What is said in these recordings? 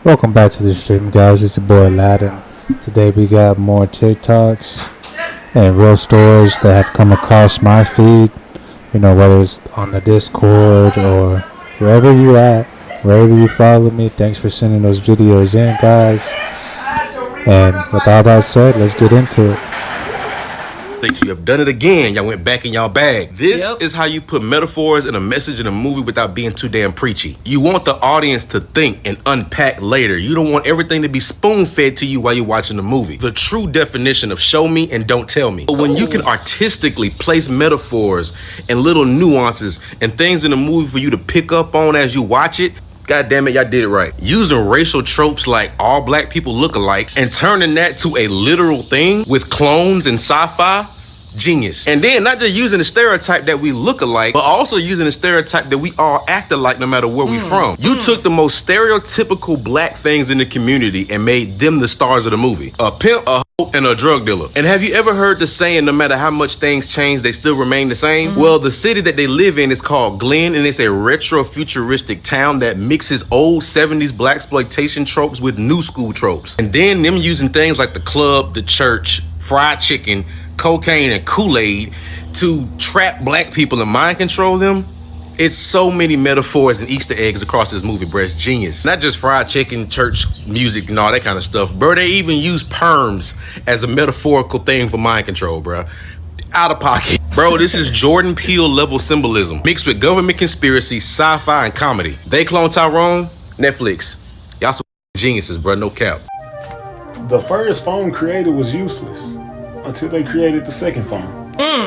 Welcome back to the stream, guys. It's your boy Aladdin. Today we got more TikToks and real stories that have come across my feed. You know, whether it's on the Discord or wherever you at, wherever you follow me. Thanks for sending those videos in, guys. And with all that said, let's get into it. You have done it again. Y'all went back in y'all bag. This is how you put metaphors in a message in a movie without being too damn preachy. You want the audience to think and unpack later. You don't want everything to be spoon-fed to you while you're watching the movie. The true definition of show me and don't tell me. But when you can artistically place metaphors and little nuances and things in the movie for you to pick up on as you watch it, God damn it, y'all did it right. Using racial tropes like all black people look alike and turning that to a literal thing with clones and sci-fi, genius. And then not just using the stereotype that we look alike, but also using the stereotype that we all act alike no matter where we from. You took the most stereotypical black things in the community and made them the stars of the movie. A pimp, a hoe, and a drug dealer. And have you ever heard the saying, no matter how much things change, they still remain the same? Well, the city that they live in is called Glen, and it's a retro-futuristic town that mixes old 70s blaxploitation tropes with new school tropes. And then them using things like the club, the church, fried chicken, cocaine, and Kool-Aid to trap black people and mind control them. It's so many metaphors and Easter eggs across this movie, bro. It's genius. Not just fried chicken, church music, and all that kind of stuff, bro. They even use perms as a metaphorical thing for mind control, bro. Out of pocket. Bro, this is Jordan Peele level symbolism mixed with government conspiracy, sci-fi, and comedy. They clone Tyrone, Netflix. Y'all some geniuses, bro. No cap. The first phone created was useless until they created the second phone.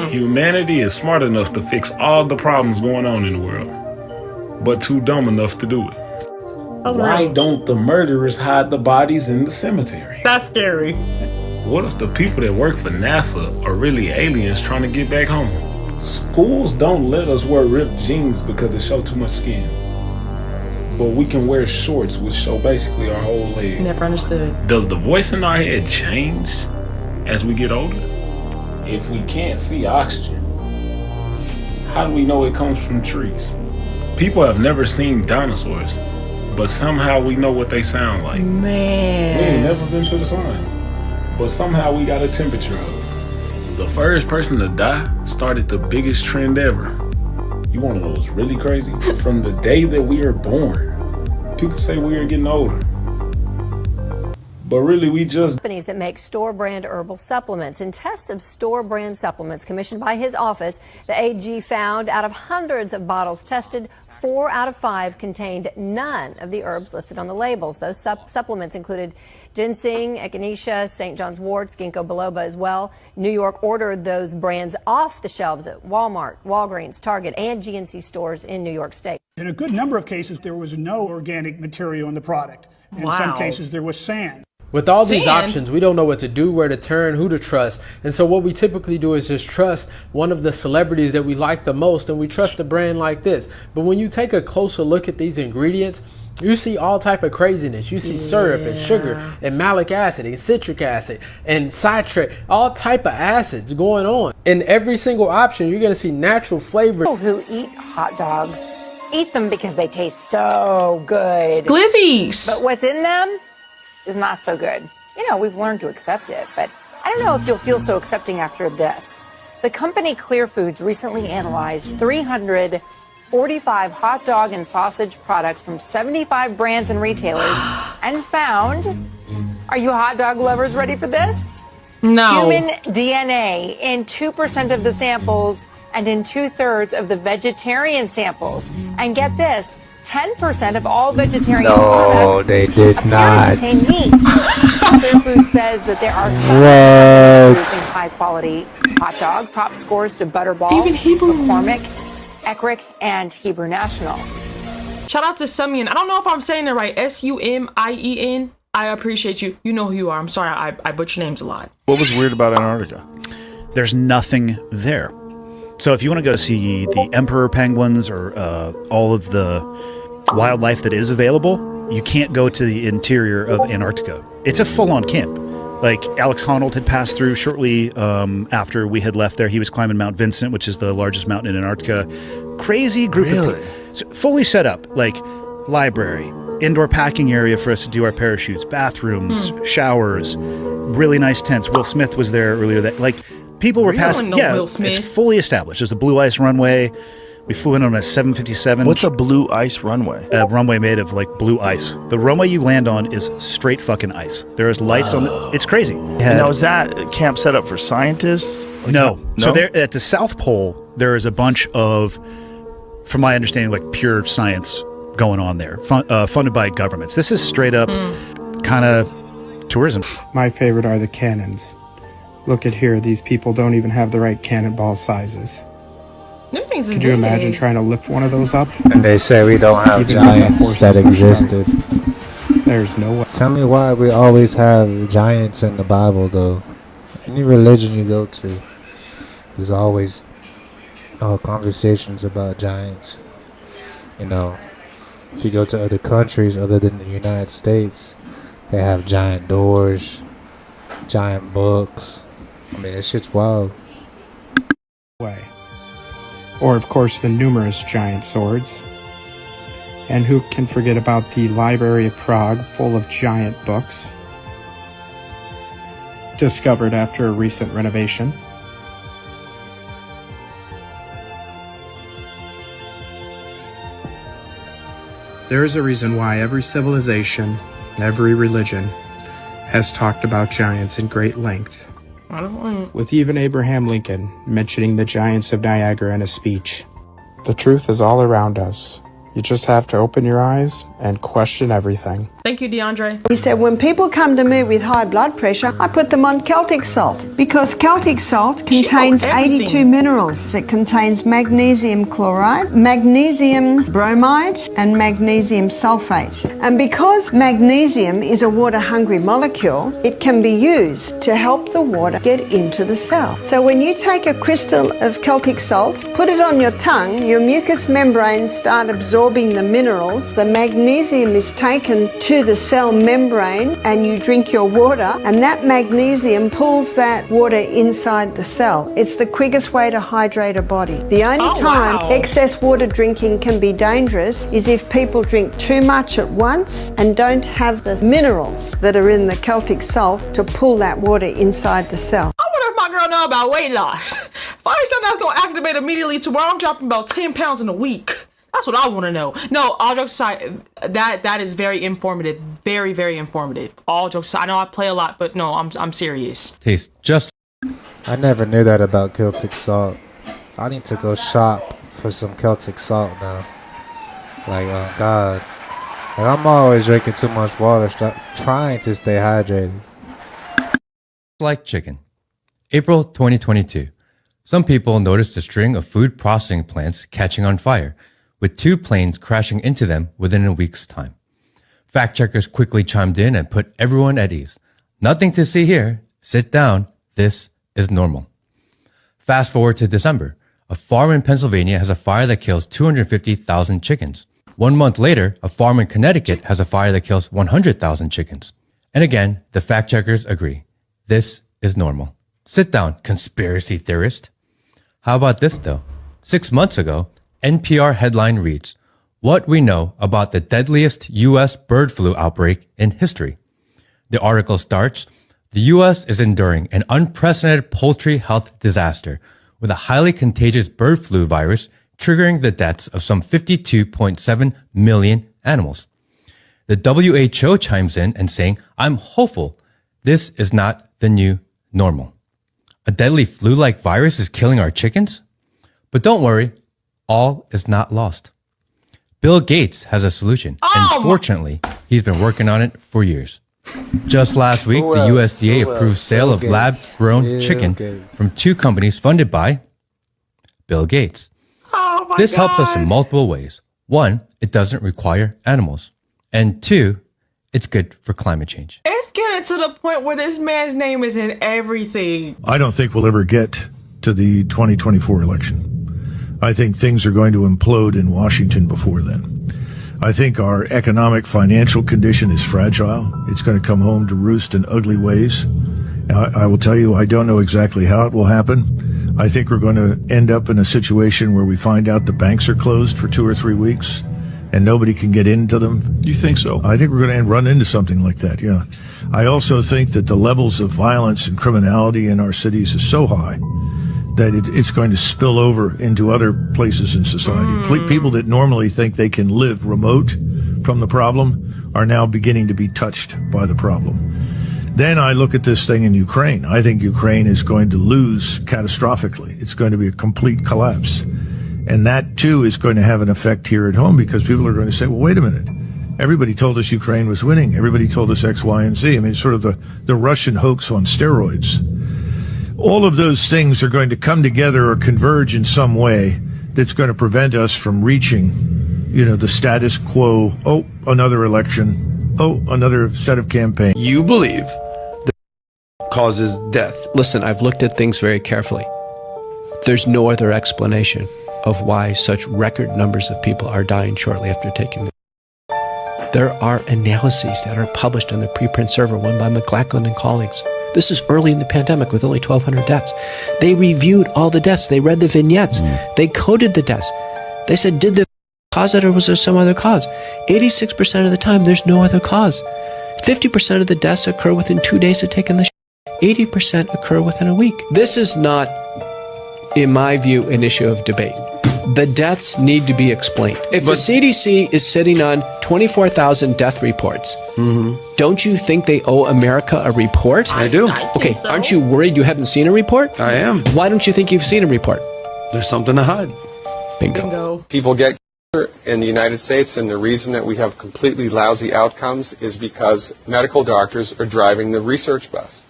Humanity is smart enough to fix all the problems going on in the world, but too dumb enough to do it. Why don't the murderers hide the bodies in the cemetery? That's scary. What if the people that work for NASA are really aliens trying to get back home? Schools don't let us wear ripped jeans because they show too much skin. But we can wear shorts which show basically our whole leg. Never understood. Does the voice in our head change as we get older? If we can't see oxygen, how do we know it comes from trees? People have never seen dinosaurs, but somehow we know what they sound like. Man. We ain't never been to the sun, but somehow we got a temperature of it. The first person to die started the biggest trend ever. You want to know what's really crazy? From the day that we are born, people say we are getting older. But really, we just... Companies that make store-brand herbal supplements. In tests of store-brand supplements commissioned by his office, the AG found out of hundreds of bottles tested, 4 out of 5 contained none of the herbs listed on the labels. Those supplements included ginseng, echinacea, St. John's wort, ginkgo biloba as well. New York ordered those brands off the shelves at Walmart, Walgreens, Target, and GNC stores in New York State. In a good number of cases, there was no organic material in the product. In some cases, there was sand. With all these options, we don't know what to do, where to turn, who to trust. And so what we typically do is just trust one of the celebrities that we like the most, and we trust a brand like this. But when you take a closer look at these ingredients, you see all type of craziness. You see syrup and sugar and malic acid and citric acid and citric, all type of acids going on. In every single option, you're gonna see natural flavor. People who eat hot dogs eat them because they taste so good. Glizzies! But what's in them is not so good. You know, we've learned to accept it, but I don't know if you'll feel so accepting after this. The company Clear Foods recently analyzed 345 hot dog and sausage products from 75 brands and retailers and found, are you hot dog lovers ready for this? No. Human DNA in 2% of the samples and in 2/3 of the vegetarian samples. And get this, 10% of all vegetarian products they did not. contain meat. Clear Foods says that there are some producing high-quality hot dog. Top scores to Butterball, Even Hebrew. McCormick, Eckrich, and Hebrew National. Shout out to Sumien. I don't know if I'm saying it right. Sumien. I appreciate you. You know who you are. I'm sorry I butcher names a lot. What was weird about Antarctica? There's nothing there. So if you want to go see the emperor penguins or all of the wildlife that is available, you can't go to the interior of Antarctica. It's a full-on camp. Like Alex Honnold had passed through shortly after we had left there. He was climbing Mount Vincent, which is the largest mountain in Antarctica. Crazy group of people. So fully set up, like library, indoor packing area for us to do our parachutes, bathrooms, showers, really nice tents. Will Smith was there earlier. That like people were passing. Yeah, Will Smith. it's fully established. There's a blue ice runway. We flew in on a 757. What's a blue ice runway? A runway made of like blue ice. The runway you land on is straight fucking ice. There's lights on it. It's crazy. Now, is that camp set up for scientists? Like, no. So there at the South Pole, there is a bunch of, from my understanding, like pure science going on there, funded by governments. This is straight up kind of tourism. My favorite are the cannons. Look at here. These people don't even have the right cannonball sizes. Could you imagine trying to lift one of those up? And they say we don't have giants that existed. There's no way. Tell me why we always have giants in the Bible, though. Any religion you go to, there's always conversations about giants. You know, if you go to other countries other than the United States, they have giant doors, giant books. I mean, this shit's wild. Way. Or, of course, the numerous giant swords. And who can forget about the Library of Prague, full of giant books, discovered after a recent renovation. There is a reason why every civilization, every religion, has talked about giants in great length. With even Abraham Lincoln mentioning the giants of Niagara in a speech. The truth is all around us. You just have to open your eyes and question everything. Thank you, DeAndre. He said, when people come to me with high blood pressure, I put them on Celtic salt because Celtic salt contains 82 minerals. It contains magnesium chloride, magnesium bromide, and magnesium sulfate. And because magnesium is a water-hungry molecule, it can be used to help the water get into the cell. So when you take a crystal of Celtic salt, put it on your tongue, your mucous membranes start absorbing the minerals, the magnesium is taken to the cell membrane and you drink your water, and that magnesium pulls that water inside the cell. It's the quickest way to hydrate a body. The only time excess water drinking can be dangerous is if people drink too much at once and don't have the minerals that are in the Celtic salt to pull that water inside the cell. I wonder if my girl know about weight loss. If I do something that's going to activate immediately to where I'm dropping about 10 pounds in a week. That's what I want to know. No, all jokes aside, that is very informative. Very, very informative. All jokes aside, I know I play a lot, but no, I'm serious. Tastes just... I never knew that about Celtic salt. I need to go shop for some Celtic salt now. Like, oh God. Like, I'm always drinking too much water, trying to stay hydrated. Like chicken. April 2022. Some people noticed a string of food processing plants catching on fire, with 2 planes crashing into them within a week's time. Fact checkers quickly chimed in and put everyone at ease. Nothing to see here. Sit down. This is normal. Fast forward to December. A farm in Pennsylvania has a fire that kills 250,000 chickens. 1 month later, a farm in Connecticut has a fire that kills 100,000 chickens. And again, the fact checkers agree. This is normal. Sit down, conspiracy theorist. How about this though? 6 months ago, NPR headline reads, "What we know about the deadliest U.S. bird flu outbreak in history." The article starts, "The U.S. is enduring an unprecedented poultry health disaster with a highly contagious bird flu virus triggering the deaths of some 52.7 million animals." The WHO chimes in and saying, "I'm hopeful this is not the new normal. A deadly flu-like virus is killing our chickens? But don't worry. All is not lost. Bill Gates has a solution, and fortunately, he's been working on it for years. Just last week, the USDA approved sale of lab-grown chicken from 2 companies funded by Bill Gates. This helps us in multiple ways. 1, it doesn't require animals. And 2, it's good for climate change. It's getting to the point where this man's name is in everything. I don't think we'll ever get to the 2024 election. I think things are going to implode in Washington before then. I think our economic financial condition is fragile. It's going to come home to roost in ugly ways. I will tell you, I don't know exactly how it will happen. I think we're going to end up in a situation where we find out the banks are closed for 2 or 3 weeks and nobody can get into them. You think so? I think we're going to run into something like that, yeah. I also think that the levels of violence and criminality in our cities is so high that it's going to spill over into other places in society. People that normally think they can live remote from the problem are now beginning to be touched by the problem. Then I look at this thing in Ukraine. I think Ukraine is going to lose catastrophically. It's going to be a complete collapse. And that, too, is going to have an effect here at home because people are going to say, well, wait a minute. Everybody told us Ukraine was winning. Everybody told us X, Y, and Z. I mean, it's sort of the Russian hoax on steroids. All of those things are going to come together or converge in some way that's going to prevent us from reaching, the status quo. Oh, another election. Oh, another set of campaigns. You believe that causes death. Listen, I've looked at things very carefully. There's no other explanation of why such record numbers of people are dying shortly after taking the. There are analyses that are published on the preprint server, one by McLachlan and colleagues. This is early in the pandemic with only 1,200 deaths. They reviewed all the deaths. They read the vignettes. They coded the deaths. They said, did the cause it or was there some other cause? 86% of the time, there's no other cause. 50% of the deaths occur within 2 days of taking the 80% occur within a week. This is not, in my view, an issue of debate. The deaths need to be explained. If the CDC is sitting on 24,000 death reports, don't you think they owe America a report? I do. Okay, aren't you worried you haven't seen a report? I am. Why don't you think you've seen a report? There's something to hide. Bingo. People get cancer in the United States, and the reason that we have completely lousy outcomes is because medical doctors are driving the research bus.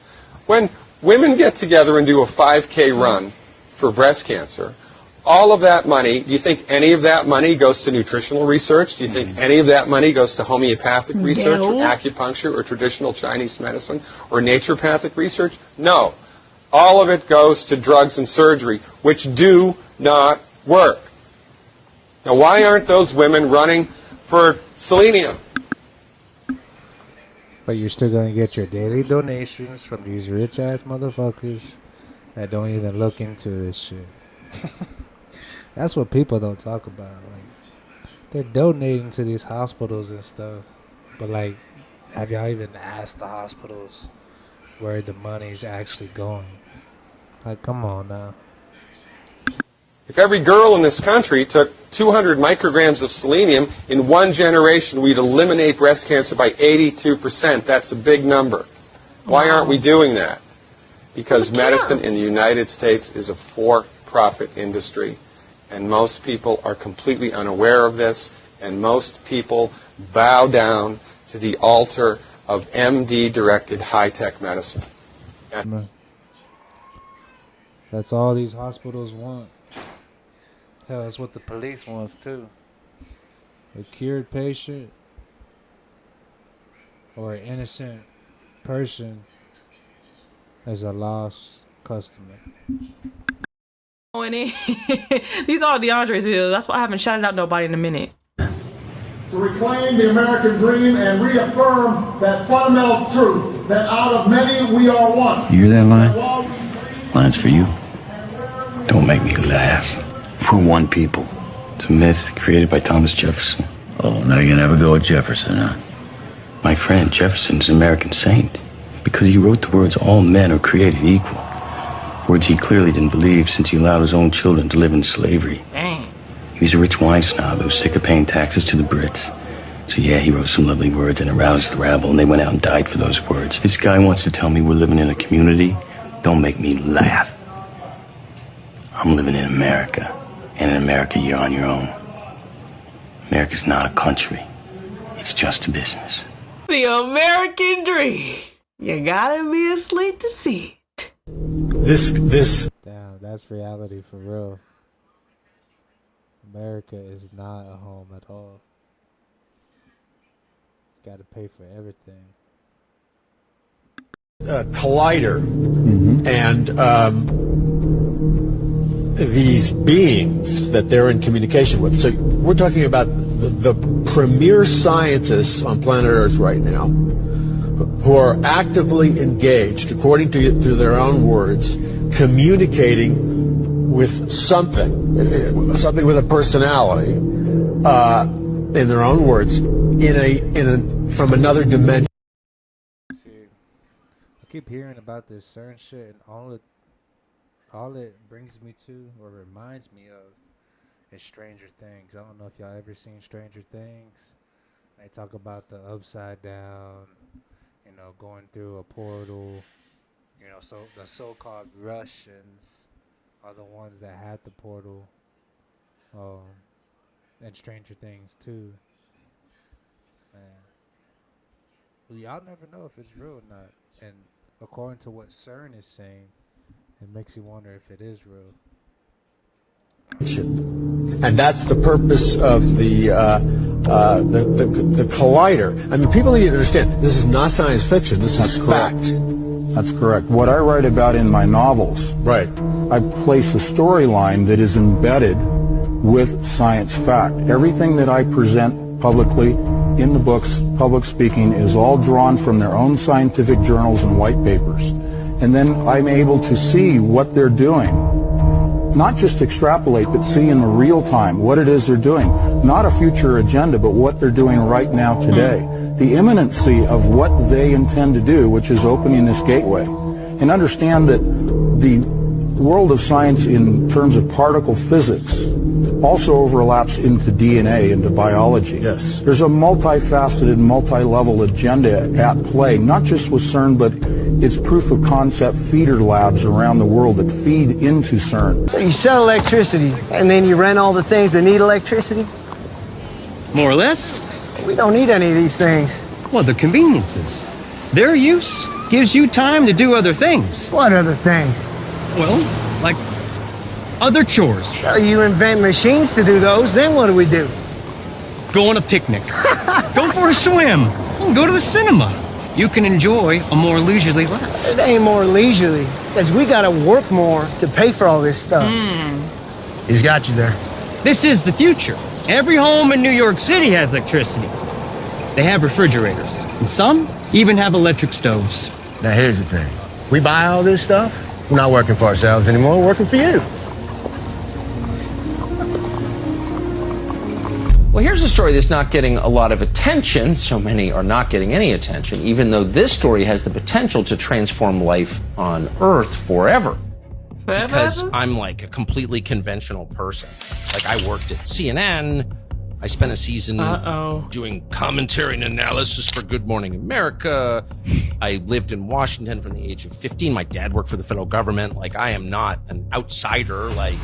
When women get together and do a 5K run for breast cancer, all of that money, do you think any of that money goes to nutritional research? Do you think any of that money goes to homeopathic research or acupuncture or traditional Chinese medicine or naturopathic research? No. All of it goes to drugs and surgery, which do not work. Now, why aren't those women running for selenium? But you're still going to get your daily donations from these rich-ass motherfuckers that don't even look into this shit. That's what people don't talk about. Like, they're donating to these hospitals and stuff. But, like, have y'all even asked the hospitals where the money's actually going? Like, come on now. If every girl in this country took 200 micrograms of selenium in one generation, we'd eliminate breast cancer by 82%. That's a big number. Why aren't we doing that? Because medicine in the United States is a for-profit industry. And most people are completely unaware of this, and most people bow down to the altar of MD-directed high-tech medicine. That's all these hospitals want. Hell, that's what the police wants too. A cured patient or an innocent person is a lost customer. These are DeAndre's videos. That's why I haven't shouted out nobody in a minute. To reclaim the American dream and reaffirm that fundamental truth that out of many we are one. You hear that line? Line's for you. Don't make me laugh. We're one people. It's a myth created by Thomas Jefferson. Oh, now you're gonna have a go at Jefferson, huh? My friend, Jefferson's an American saint because he wrote the words, all men are created equal. Words he clearly didn't believe since he allowed his own children to live in slavery. Dang. He was a rich wine snob who was sick of paying taxes to the Brits. So yeah, he wrote some lovely words and aroused the rabble, and they went out and died for those words. This guy wants to tell me we're living in a community? Don't make me laugh. I'm living in America. And in America, you're on your own. America's not a country. It's just a business. The American dream. You gotta be asleep to see it. Damn, that's reality for real. America is not a home at all. Got to pay for everything. Collider and these beings that they're in communication with. So we're talking about the premier scientists on planet Earth right now who are actively engaged, according to their own words, communicating with something with a personality in their own words, from another dimension. See, I keep hearing about this CERN shit, and all it brings me to or reminds me of is Stranger Things. I don't know if y'all ever seen Stranger Things. They talk about the upside down, going through a portal. So the so-called Russians are the ones that had the portal. And Stranger Things too. Man. Well, y'all never know if it's real or not. And according to what CERN is saying, it makes you wonder if it is real. And that's the purpose of the collider. I mean, people need to understand, this is not science fiction, this is fact. That's correct. What I write about in my novels, right, I place a storyline that is embedded with science fact. Everything that I present publicly in the books, public speaking, is all drawn from their own scientific journals and white papers. And then I'm able to see what they're doing. Not just extrapolate, but see in the real time what it is they're doing. Not a future agenda, but what they're doing right now today. The imminency of what they intend to do, which is opening this gateway. And understand that the world of science in terms of particle physics also overlaps into DNA, into biology. Yes. There's a multifaceted, multi-level agenda at play, not just with CERN, but it's proof of concept feeder labs around the world that feed into CERN. So you sell electricity, and then you rent all the things that need electricity? More or less. We don't need any of these things. Well, the conveniences. Their use gives you time to do other things. What other things? Well, like other chores. So you invent machines to do those, then what do we do? Go on a picnic. Go for a swim. Go to the cinema. You can enjoy a more leisurely life. It ain't more leisurely, because we gotta work more to pay for all this stuff. He's got you there. This is the future. Every home in New York City has electricity. They have refrigerators, and some even have electric stoves. Now here's the thing. We buy all this stuff, we're not working for ourselves anymore, we're working for you. Well, here's a story that's not getting a lot of attention. So many are not getting any attention, even though this story has the potential to transform life on Earth forever. Because I'm like a completely conventional person. Like, I worked at CNN. I spent a season doing commentary and analysis for Good Morning America. I lived in Washington from the age of 15. My dad worked for the federal government. Like, I am not an outsider, like,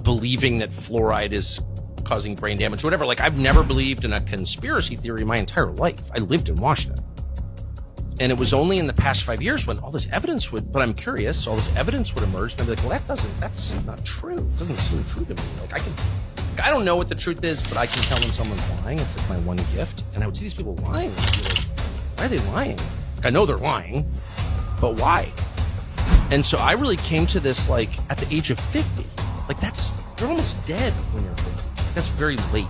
believing that fluoride is causing brain damage or whatever. Like, I've never believed in a conspiracy theory my entire life. I lived in Washington. And it was only in the past 5 years when all this evidence would, but I'm curious, all this evidence would emerge, and I'd be like, well, that's not true. It doesn't seem true to me. Like, I don't know what the truth is, but I can tell when someone's lying. It's like my one gift. And I would see these people lying. And I'd be like, why are they lying? I know they're lying, but why? And so I really came to this, like, at the age of 50. Like, you're almost dead when you're 50. That's very late.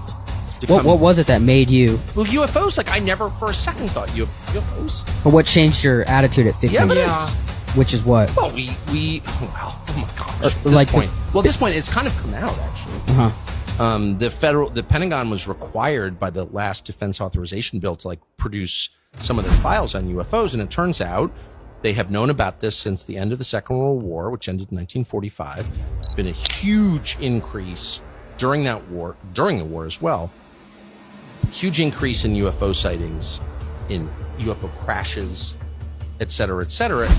What was it that made you? Well, UFOs, like, I never for a second thought UFOs. Or what changed your attitude at 50? The evidence. Which is what? Well, oh my gosh. At this point, it's kind of come out, actually. The Pentagon was required by the last defense authorization bill to, like, produce some of their files on UFOs, and it turns out they have known about this since the end of the Second World War, which ended in 1945. There's been a huge increase during the war as well. Huge increase in UFO sightings, in UFO crashes, et cetera,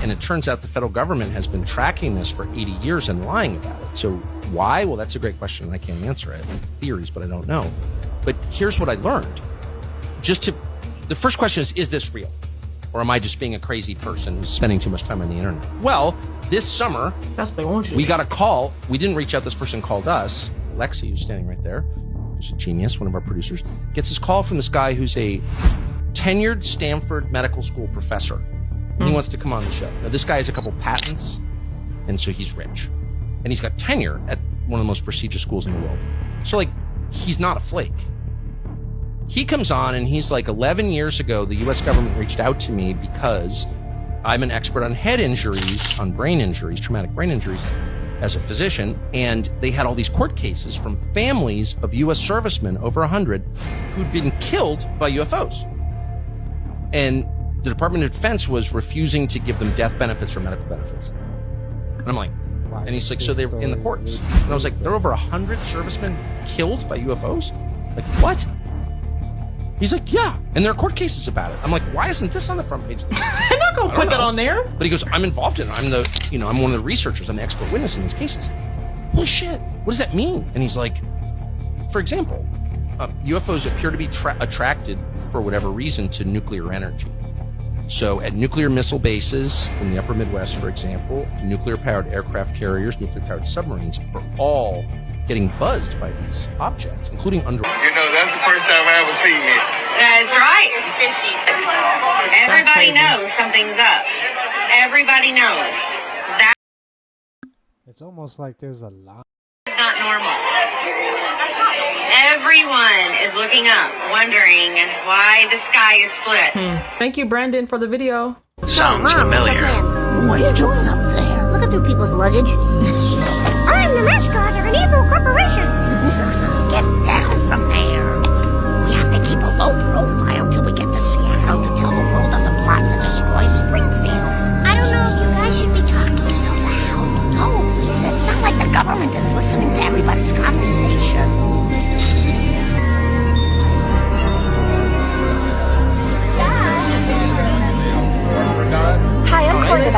and it turns out the federal government has been tracking this for 80 years and lying about it. So why? Well, that's a great question, and I can't answer it. I have theories, but I don't know. But here's what I learned. The first question is this real? Or am I just being a crazy person who's spending too much time on the internet? Well, this summer, we got a call. We didn't reach out. This person called us. Lexi, who's standing right there, who's a genius, one of our producers, gets this call from this guy who's a tenured Stanford medical school professor. He wants to come on the show. Now, this guy has a couple patents, and so he's rich. And he's got tenure at one of the most prestigious schools in the world. So, like, he's not a flake. He comes on, and he's like, 11 years ago, the U.S. government reached out to me because I'm an expert on head injuries, on brain injuries, traumatic brain injuries. as a physician, and they had all these court cases from families of U.S. servicemen, over 100, who'd been killed by UFOs. And the Department of Defense was refusing to give them death benefits or medical benefits. And I'm like, and he's like, so they're in the courts. And I was like, there are over 100 servicemen killed by UFOs? Like, what? He's like, yeah, and there are court cases about it. I'm like, why isn't this on the front page? I'm not gonna put that on there. But he goes, I'm involved in it. I'm one of the researchers. I'm the expert witness in these cases. Holy shit, what does that mean? And he's like, for example, UFOs appear to be attracted, for whatever reason, to nuclear energy. So at nuclear missile bases in the upper Midwest, for example, nuclear-powered aircraft carriers, nuclear-powered submarines are all getting buzzed by these objects, including underwater. You know, that's the first time I ever seen this. That's right. It's fishy. Everybody knows something's up. Everybody knows. That It's almost like there's a lot. is not normal. Everyone is looking up, wondering why the sky is split. Thank you, Brandon, for the video. Sounds familiar. What are you doing up there? Looking through people's luggage. I'm the mascot of an evil corporation. Get down from there. We have to keep a low profile till we get to Seattle to tell the world of the plot to destroy Springfield. I don't know if you guys should be talking so loud. No, Lisa, it's not like the government is listening to everybody's conversation. Hi, I'm Courtney.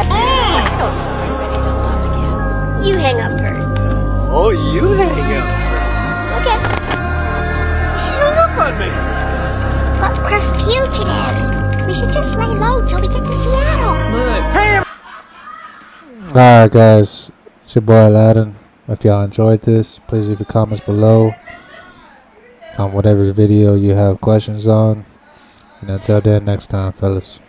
You hang up first. Oh, you hang up first. Okay. She hung up on me. But we're fugitives. We should just lay low till we get to Seattle. Alright guys, it's your boy Aladdin. If y'all enjoyed this, please leave your comments below on whatever video you have questions on. And until then, next time, fellas.